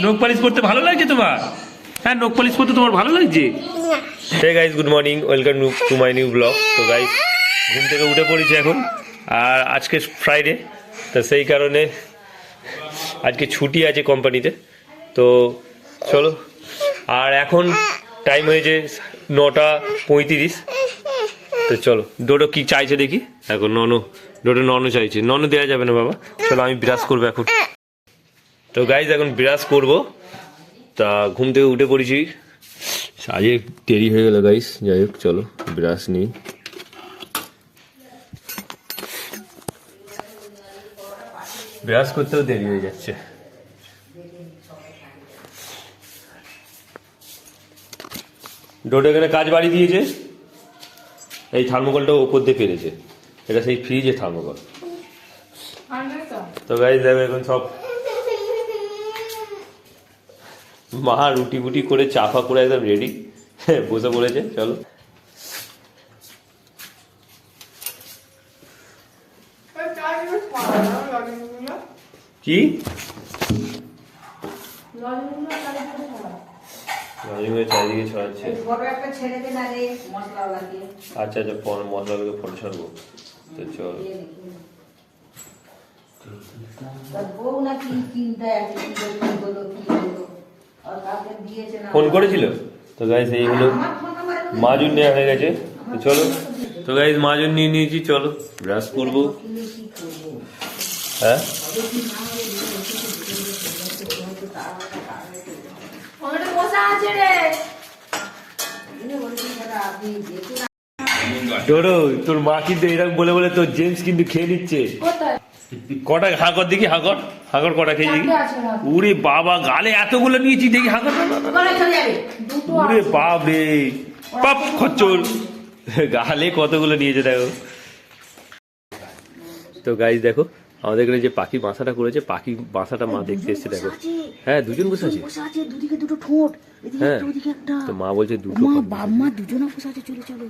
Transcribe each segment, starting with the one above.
নখ পালিশ করতে ভালো লাগছে তোমার? হ্যাঁ, নখ পালিশ করতে তোমার ভালো লাগছে? Hey guys, good morning, welcome to my new vlog. তো গাইস ঘুম থেকে উঠে পড়েছি এখন, আর আজকে ফ্রাইডে, তো সেই কারণে আজকে ছুটি আছে কোম্পানিতে। তো চলো, আর এখন টাইম হয়েছে 9:35। তো চলো, ডোডো কি চাইছে দেখি। এখন ডোডো ননো চাইছে। ননো দেওয়া যাবে না বাবা, চলো আমি ব্রাশ করবো এখন। তো গাইস এখন ব্রাশ করবো, তা ঘুম থেকে উঠে পড়েছি। আজকে দেরি হয়ে গেল গাইস, যাই হোক চলো ব্রাশ নিই। ব্রাশ করতেও দেরি হয়ে যাচ্ছে। ডোডো এখানে কাজ বাড়ি দিয়েছে, এই থার্মোকলটা ওপর দিয়ে ফেলেছে, এটা সেই ফ্রিজে থার্মোকল। তো গাইস দেখো এখন সব মা রুটি বুটি করে চাপা করে একদম রেডি বসে পড়েছে। চলো কি চারিদিকে ছড়াচ্ছে। আচ্ছা আচ্ছা, মশলাগুলো ফটো ছাড়বো। তো চল, ফোন করেছিল। তো গাইস এইগুলো মাজুন নেওয়া হয়ে গেছে। তো চলো, তো গাইস মাজুন নিয়ে নিয়েছি, চলো ব্রাশ করবো। হ্যাঁ ডোডো, তোর মা কিন্তু এরকম বলে বলে তোর জেমস কিন্তু খেয়ে নিচ্ছে। কটা হাঁকর দেখি, হাঁকর কটা খেয়েছি? উরে বাবা, গালে এতগুলো নিয়েছি দেখি হাঁকর। উরে বাপ রে বাপ, খচ্চর গালে কতগুলো নিয়েছে দেখো। তো গাইস দেখো আমাদের এখানে যে পাখি বাসাটা করেছে, পাখি বাসাটা মা দেখতে এসছে দেখো। হ্যাঁ দুজন বসে আছে, দুদিকে দুটো ঠোঁট, হ্যাঁ তো মা বলছে দুটো। বাবা দুজনা বসে আছে, চলো চলো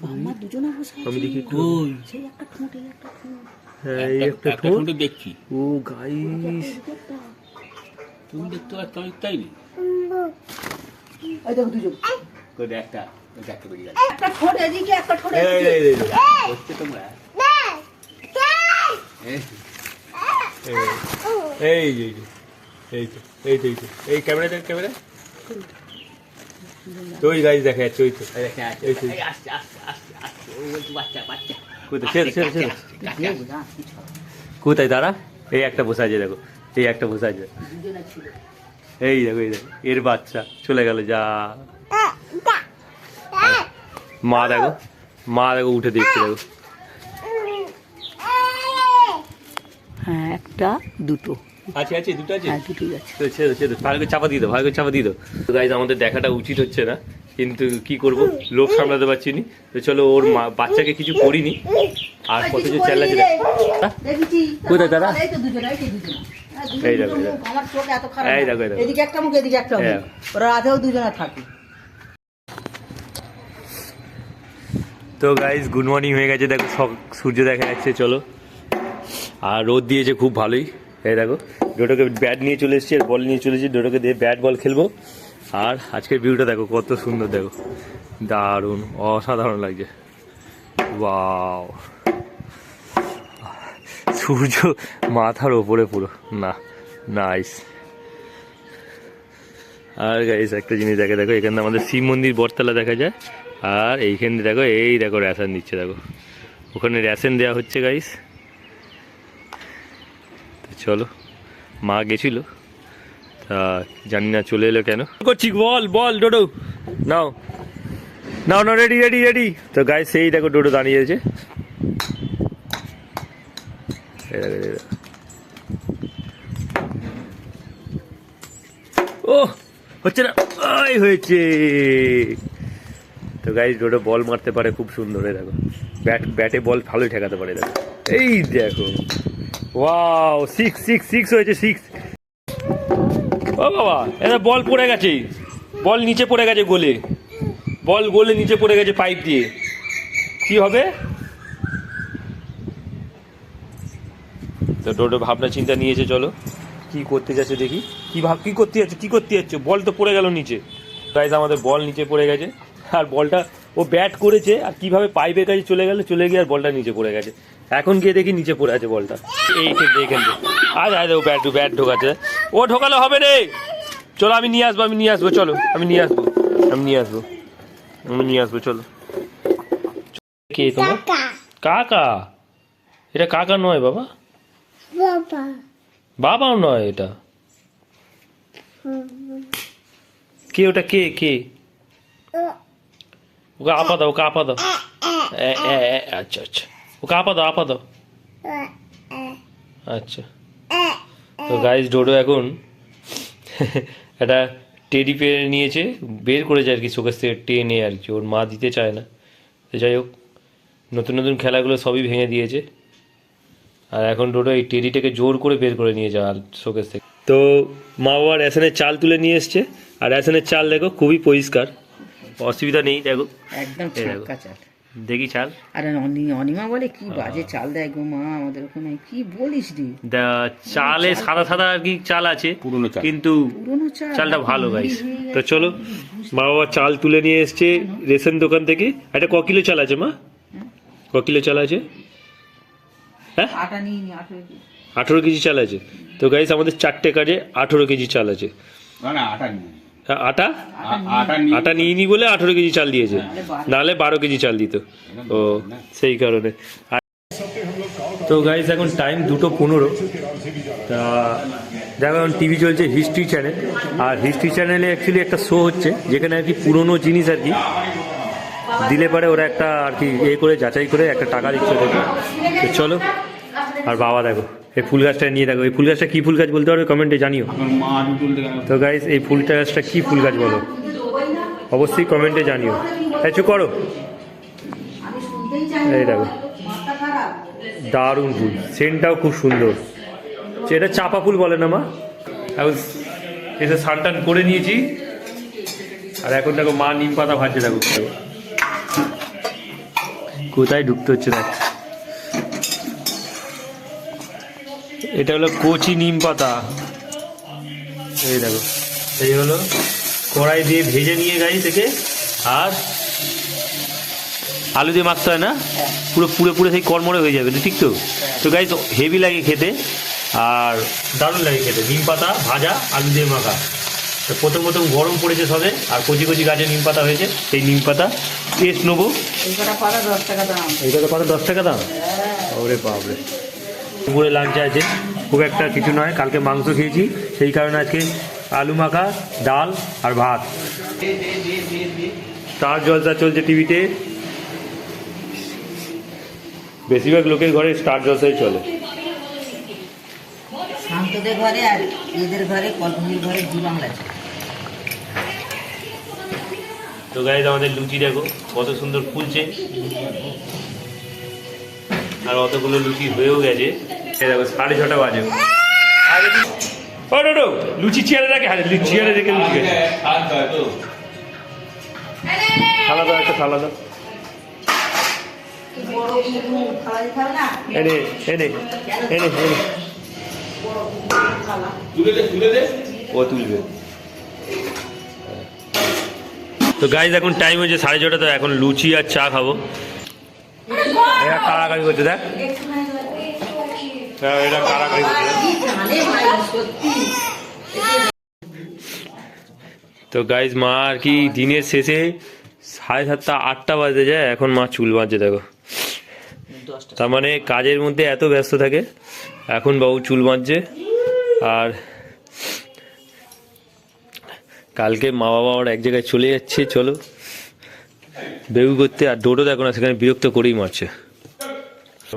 বাবা দুজনা বসে আছে। আমি দেখি কই, সেই একটা ঠোঁট, এই একটা ঠোঁট। হ্যাঁ এই একটা ঠোঁট দেখছি। ও গাইস তুমি দেখতে পাচ্ছ, আমি তাই নি। এই দেখো দুজন, কই একটা দেখতে বেরিয়ে গেল। একটা ঠোঁট এদিকে, একটা ঠোঁট এদিকে। হচ্ছে তোমরা এই যে এই ক্যামেরা দেখ, ক্যামেরা তো ওই গাইস দেখা যাচ্ছে, ওই তো আস্তে আস্তে আস্তে আস্তে, ও বলছে বাচ্চা বাচ্চা। কোথায় দাঁড়া, এই একটা বসে আছে দেখো, এই একটা বসে আছে, এই দেখো এর বাচ্চা চলে গেল যা। মা দেখো উঠে দেখছে দেখো। হ্যাঁ একটা দুটো আছে দুটো আছে, হ্যাঁ দুটোই আছে। তো ছেড়ে ভালো করে চাপা দিয়ে দাও, তো গাইস আমাদের দেখাটা উচিত হচ্ছে না, কিন্তু কি করব, লোক সামলাতে পারছি নি। তো চলো, ওর বাচ্চাকে কিছু করিনি, আর কত যে চেল্লাচ্ছে কোথায় দাদা। এই দেখো আমার চোখ এত খারাপ, এই দেখো এদিকে একটা মুখ এদিকে একটা মুখ, ওরা রাতেও দুজনে থাকে। তো গাইস গুড মর্নিং হয়ে গেছে দেখো, সব সূর্য দেখা যাচ্ছে। চলো, আর রোদ দিয়েছে খুব ভালোই। এই দেখো ডোডোকে ব্যাট নিয়ে চলে এসেছি, আর বল নিয়ে চলে এসেছি, ডোডোকে দিয়ে ব্যাট বল খেলবো। আর আজকের ভিউটা দেখো কত সুন্দর, দেখো দারুণ অসাধারণ লাগছে। ওয়াও, সূর্য মাথার ওপরে পুরো, না নাইস। আর গাইস একটা জিনিস দেখো, এখানে আমাদের শিব মন্দির বটতলা দেখা যায়, আর এইখানে দেখো রেশন দিচ্ছে দেখো, ওখানে রেশন দেওয়া হচ্ছে গাইস। চলো, মা গেছিল, তা জানি না চলে এলো কেন। করছি বল ডোডো, নাও রেডি। তো গাইস সেই দেখো ডোডো দাঁড়িয়েছে, ও হচ্ছে না, হয়েছে। তো গাইস ডোডো বল মারতে পারে খুব সুন্দর, দেখো ব্যাটে বল ভালোই ঠেকাতে পারে দেখো। এই দেখো ওয়াও, সিক্স হয়েছে, 6। ও বাবা, এটা বল পড়ে গেছে, বল নিচে পড়ে গেছে গোলে, বল গোলে নিচে পড়ে গেছে পাইপ দিয়ে, কি হবে? তো ডোডো ভাবনা চিন্তা নিয়েছে, চলো কি করতে যাচ্ছে দেখি। কি করতে যাচ্ছে? বল তো পড়ে গেল নিচে। গাইস আমাদের বল নিচে পড়ে গেছে, আর বলটা ও ব্যাট করেছে আর কিভাবে পাইপের কাছে চলে গিয়ে আর বলটা নিচে পড়ে গেছে। এখন গিয়ে দেখি নিচে পড়ে আছে বলটা। এইখান আজ ও ব্যাট ঢোকাচ্ছে। ও ঢোকালে হবে রে, চলো আমি নিয়ে আসবো, চলো আমি নিয়ে আসবো চলো। কে তোমার? কাকা? এটা কাকা নয় বাবা, বাবাও নয় এটা। কে ওটা? কে? ওকে আপা দাও। আচ্ছা ওকে আপা দাও। আচ্ছা, তো গাইস ডোডো এখন একটা টেডি পেয়ে নিয়েছে, বের করেছে আর কি শোকেস থেকে টেনে আর কি। ওর মা দিতে চায় না, তো যাই হোক নতুন খেলাগুলো সবই ভেঙে দিয়েছে। আর এখন ডোডো এই টেডিটাকে জোর করে বের করে নিয়ে যাওয়া শোকেস থেকে। তো মা বাবা রেশনের চাল তুলে নিয়ে এসছে, আর রেশনের চাল দেখো খুবই পরিষ্কার, অসুবিধা নেই। দেখো একদম ছাক্কা চাল। দেখি চাল। আরে অনিমা বলে কি বাজে চাল দেয় গো মা আমাদের ওখানে, কি বলিস রে। চালে সাদা আর কি চাল আছে, পুরনো চাল, কিন্তু পুরোনো চাল চালটা ভালো গাইস। তো চলো, মা বাবা চাল তুলে নিয়ে এসছে রেশন দোকান থেকে। এটা ক কিলো চাল আছে মা? ক কিলো চাল আছে? হ্যাঁ, আটা নিয়ে 18 কেজি চাল আছে। তো গাইস আমাদের 4টে কাজে 18 কেজি চাল আছে। আটা নিয়ে নি বলে 18 কেজি চাল দিয়েছে, নাহলে 12 কেজি চাল দিত। ও সেই কারণে। তো গাইস এখন টাইম 2:15। তা দেখো এখন টিভি চলছে হিস্ট্রি চ্যানেল, আর হিস্ট্রি চ্যানেলে অ্যাকচুয়ালি একটা শো হচ্ছে যেখানে আর কি পুরোনো জিনিস আর কি দিলে পারে ওরা একটা আর কি করে যাচাই করে একটা টাকা দিচ্ছে ওদেরকে। তো চলো, আর বাবা দেখো এই ফুল গাছটা নিয়ে দেখো। এই ফুল গাছটা কী ফুল গাছ বলতে পারবে কমেন্টে জানিও। তো গাইস এই ফুলটা গাছটা কী ফুল গাছ বলো, অবশ্যই কমেন্টে জানিও। চুপ করো। এই দেখো দারুণ ফুল, সেন্টটাও খুব সুন্দর। এটা চাপা ফুল বলে না মা। এখন এসে স্নান করে নিয়েছি, আর এখন দেখো মা নিম পাতা ভাজছে। দেখো কোথায় ঢুকতে হচ্ছে দেখ। এটা হলো কচি নিম পাতা। এই দেখো, এই হলো কড়াই দিয়ে ভেজে নিয়ে গাই থেকে, আর আলু দিয়ে মাখতে হয় না, পুরো সেই কড়মড়ে হয়ে যাবে, ঠিক তো? তো গাই তো হেভি লাগে খেতে, আর দারুণ লাগে খেতে। নিম পাতা ভাজা, আলু দিয়ে মাখা। তো প্রথম গরম পড়েছে সবে, আর কচি গাছে নিম পাতা হয়েছে। সেই নিম পাতা টেস্ট নেবো। এই কটা পাতা 10 টাকা দাম। এই কটা পাতা 10 টাকা দাম? ওরে বাপরে। দুপুরে লাঞ্চে আছে খুব একটা কিছু নয়, কালকে মাংস খেয়েছি, সেই কারণে আজকে আলু মাখা, ডাল আর ভাত। স্টার জলসা চলছে টিভিতে, বেশিরভাগ লোকের ঘরে স্টার জলসাই চলে। শান্তদের ঘরে আর এদের ঘরে, কল্পনির ঘরে জি বাংলা। তো গাইজ আমাদের লুচি দেখো কত সুন্দর ফুলছে, আর অতগুলো লুচি হয়েও গেছে। এই দেখো 6:30 বাজে। ও ডোডো, লুচি চেয়ারে রাখে, চেয়ারে রেখে লুচি গেছে। থালা দাও, একটা থালা দাও। এনে ও তুলবে। তো গাইজ এখন টাইম হচ্ছে 6:30। তো এখন লুচি আর চা খাবো। এরা কাড়াকাড়ি করছে, দেখ এটা কাড়াকাড়ি করছে। তো গাইজ মা আর কি দিনের শেষে 7:30 8টা বাজতে যায়, এখন মা চুল বাঁধছে দেখো। তার মানে কাজের মধ্যে এত ব্যস্ত থাকে, এখন বাবু চুল বাঁধছে। আর কালকে মা বাবা ওর এক জায়গায় চলে যাচ্ছে, চলো বেউ করতে। আর ডোডো দেখো না, সেখানে বিরক্ত করেই মারছে।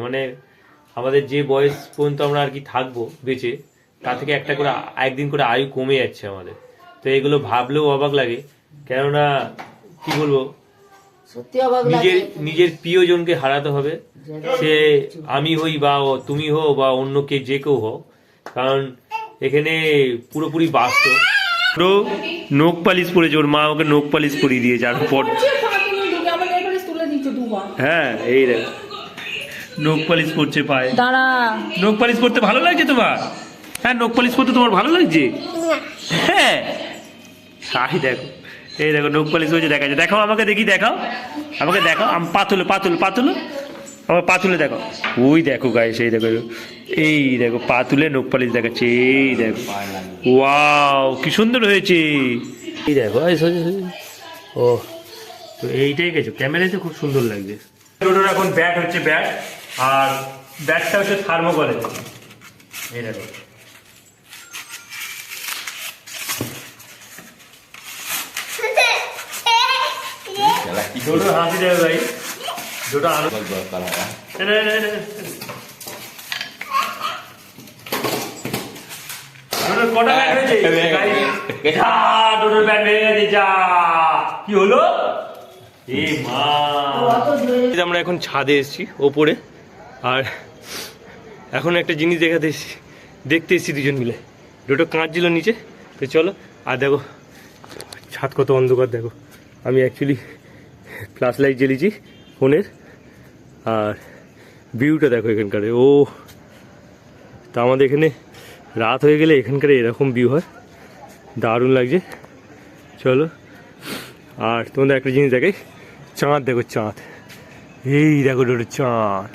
মানে আমাদের যে বয়স পর্যন্ত আমরা আর কি থাকবো বেঁচে, তা থেকে একদিন করে আয়ু কমে যাচ্ছে আমাদের। তো এগুলো ভাবলেও অবাক লাগে, কেননা কি বলবো, সত্যি অবাক লাগে। নিজের প্রিয়জনকে হারাতে হবে, সে আমি হই বা তুমি হো বা অন্য যে কেউ হোক, কারণ এখানে পুরোপুরি বাস্তব। পুরো নখ পালিশ পরেছে, ওর মা ওকে নখ পালিশ করিয়ে দিয়েছে। আর পর হ্যাঁ এই দেখ নখ পালিশ করছে পায়ে। দাঁড়া। নখ পালিশ করতে ভালো লাগছে তোমার? হ্যাঁ, নখ পালিশ করতে তোমার ভালো লাগছে? হ্যাঁ, দেখো, এই দেখো নখ পালিশ হয়েছে, দেখা যায়। দেখো আমাকে, দেখি, দেখাও আমাকে, দেখাও। পা তুলো, পা তুলো, পা তুলো, আমার পা তুলে দেখো। ওই দেখো গাইস, এই দেখো, এই দেখো পা তুলে নখ পালিশ দেখাচ্ছে। এই দেখো, ওয়াও কি সুন্দর হয়েছে। এই দেখো, ও তো এইটাই গেছো, ক্যামেরাতে খুব সুন্দর লাগছে। ডোডোর এখন ব্যাট হচ্ছে, ব্যাট, আর ব্যাটটা হচ্ছে থার্মোকলের। এই দেখো, ডোডোর হাসি দেখো ভাই, ডোডো আলো কটা ব্যাট হয়েছে? ডোডোর ব্যাট ভেঙে গেছে, যা কি হলো? আমরা এখন ছাদে এসেছি ওপরে, আর এখন একটা জিনিস দেখতে এসেছি দুজন মিলে। দুটো কাঁচছিল নিচে, তো চলো। আর দেখো ছাদ কত অন্ধকার, দেখো আমি অ্যাকচুয়ালি ফ্ল্যাশ লাইট জ্বেলেছি ফোনের, আর ভিউটা দেখো এখানকার। ও তা আমাদের এখানে রাত হয়ে গেলে এখানকার এরকম ভিউ হয়, দারুণ লাগছে। চলো, আর তোমাদের একটা জিনিস দেখাই, চাঁদ দেখো, চাঁদ, এই দেখো ডোডো চাঁদ,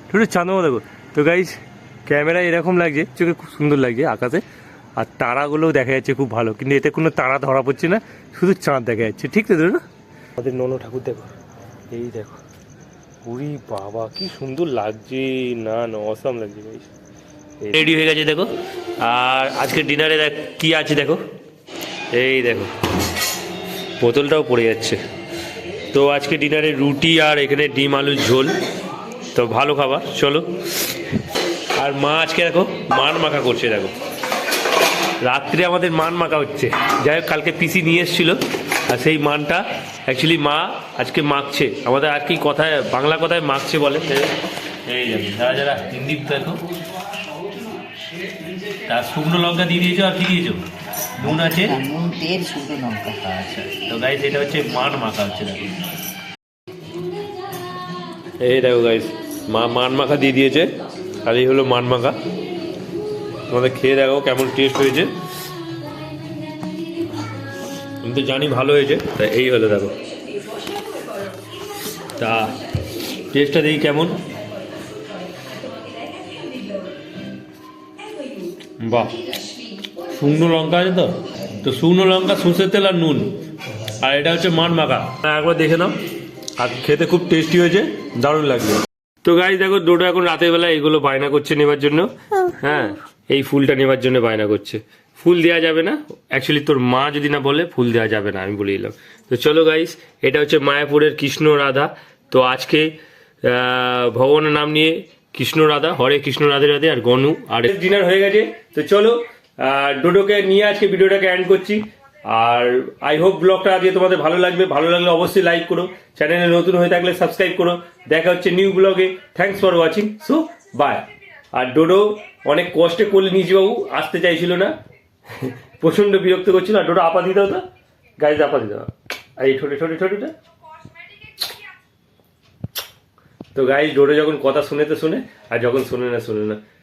ডোডো চাঁদও দেখো। তো গাইস ক্যামেরায় এরকম লাগছে, চোখে খুব সুন্দর লাগছে আকাশে, আর তারাগুলোও দেখা যাচ্ছে খুব ভালো, কিন্তু এতে কোনো তারা ধরা পড়ছে না, শুধু চাঁদ দেখা যাচ্ছে। ঠিক তো ডোডো? আমাদের নন ঠাকুর দেখো, এই দেখো, উরি বাবা কি সুন্দর লাগছে, না না অসাম লাগছে গাইস। রেডি হয়ে গেছে দেখো, আর আজকে ডিনারে দেখ কি আছে দেখো, এই দেখো বোতলটাও পড়ে যাচ্ছে। তো আজকে ডিনারে রুটি আর এখানে ডিম আলুর ঝোল, তো ভালো খাবার। চলো, আর মা আজকে দেখো মান মাখা করছে, দেখো রাত্রে আমাদের মান মাখা হচ্ছে। যাই হোক, কালকে পিসি নিয়ে এসেছিলো, আর সেই মানটা অ্যাকচুয়ালি মা আজকে মাখছে আমাদের, আর কি কথায় বাংলা কথায় মাখছে বলে। এই দেখো যারা যারা হিন্দি দেখো, তার শুকনো লঙ্কা দিয়ে দিয়েছো, আর কি দিয়েছো? নুন আছে, নুন, তেল, শুকনো লঙ্কা। আচ্ছা, তো গাইস এটা হচ্ছে মান মাখা হচ্ছে, দেখো এই দেখো গাইস, মা মান মাখা দিয়ে দিয়েছে, আর এই হলো মান মাখা। তোমাদের খেয়ে দেখো কেমন টেস্ট হয়েছে। আমি তো জানি ভালো হয়েছে, তা এই হলো দেখো, তা টেস্টটা দেখি কেমন। বাহ, শুকনো লঙ্কা আছে, তো শুকনো লঙ্কা, সর্ষের তেল আর নুন, আর এটা হচ্ছে মান মাখা। একবার দেখে নাও, আর খেতে খুব টেস্টি হয়েছে, দারুণ লাগবে। তো গাইস দেখো, ডোডো এখন রাতের বেলা এগুলো বায়না করছে নেবার জন্য। হ্যাঁ, এই ফুলটা নেবার জন্য বায়না করছে। ফুল দেওয়া যাবে না অ্যাকচুয়ালি, তোর মা যদি না বলে ফুল দেওয়া যাবে না, আমি বলে দিলাম। তো চলো গাইস, এটা হচ্ছে মায়াপুরের কৃষ্ণ রাধা। তো আজকে ভগবানের নাম নিয়ে কৃষ্ণ রাধা, হরে কৃষ্ণ রাধে রাধে, আর গনু, আর ডিনার হয়ে গেছে। তো চলো, ডোডোকে নিয়ে আজকে ভিডিওটাকে এন্ড করছি। আর আই হোপ ব্লগটা আজকে তোমাদের ভালো লাগবে। ভালো লাগলে অবশ্যই লাইক করো, চ্যানেলে নতুন হয়ে থাকলে সাবস্ক্রাইব করো। দেখা হচ্ছে নিউ ব্লগে। Thanks for watching, so bye. আর ডোডো অনেক কষ্টে করলে নিজবাবু আসতে চাইছিল না, প্রচন্ড বিরক্ত করছিল। আর ডোডো আপা দিতে হতো, গাইজ আপা দিতে হতো, আর এই ছোটো ছোটো ছোটোটা। তো গাইজ ডোডো যখন কথা শুনে তো শুনে, আর যখন শুনে না শুনে না।